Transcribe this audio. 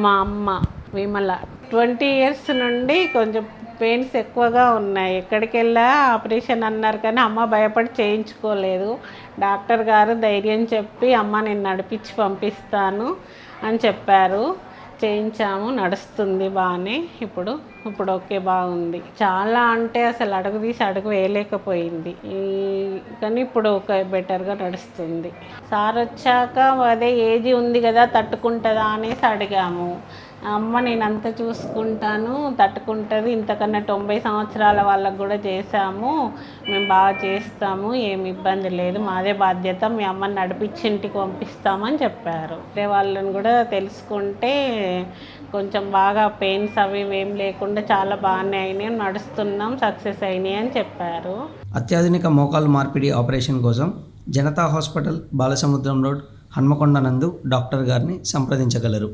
మా అమ్మ విమల 20 ఇయర్స్ నుండి కొంచెం పెయిన్స్ ఎక్కువగా ఉన్నాయి. ఎక్కడికి వెళ్ళా ఆపరేషన్ అన్నారు కానీ అమ్మ భయపడి చేయించుకోలేదు. డాక్టర్ గారు ధైర్యం చెప్పి అమ్మ నేను నడిపించి పంపిస్తాను అని చెప్పారు. చేయించాము, నడుస్తుంది బాగానే. ఇప్పుడు ఓకే, బాగుంది. చాలా అంటే అసలు అడుగు తీసి అడుగు వేయలేకపోయింది. కానీ ఇప్పుడు ఒక బెటర్గా నడుస్తుంది. సార్ వచ్చాక అదే ఏజ్ ఉంది కదా తట్టుకుంటుందా అనేసి అడిగాము. అమ్మ నేను అంతా చూసుకుంటాను, తట్టుకుంటుంది, ఇంతకన్నా 90 సంవత్సరాల వాళ్ళకు కూడా చేసాము, మేము బాగా చేస్తాము, ఏమి ఇబ్బంది లేదు, మాదే బాధ్యత, మీ అమ్మని నడిపించి ఇంటికి పంపిస్తామని చెప్పారు. వేరే వాళ్ళని కూడా తెలుసుకుంటే కొంచెం బాగా పెయిన్స్ అవి ఏం లేకుండా చాలా బాగానే అయినాయి, నడుస్తున్నాం, సక్సెస్ అయినాయి అని చెప్పారు. అత్యాధునిక మోకాలు మార్పిడి ఆపరేషన్ కోసం జనతా హాస్పిటల్, బాలసముద్రం రోడ్, హన్మకొండ నందు డాక్టర్ గారిని సంప్రదించగలరు.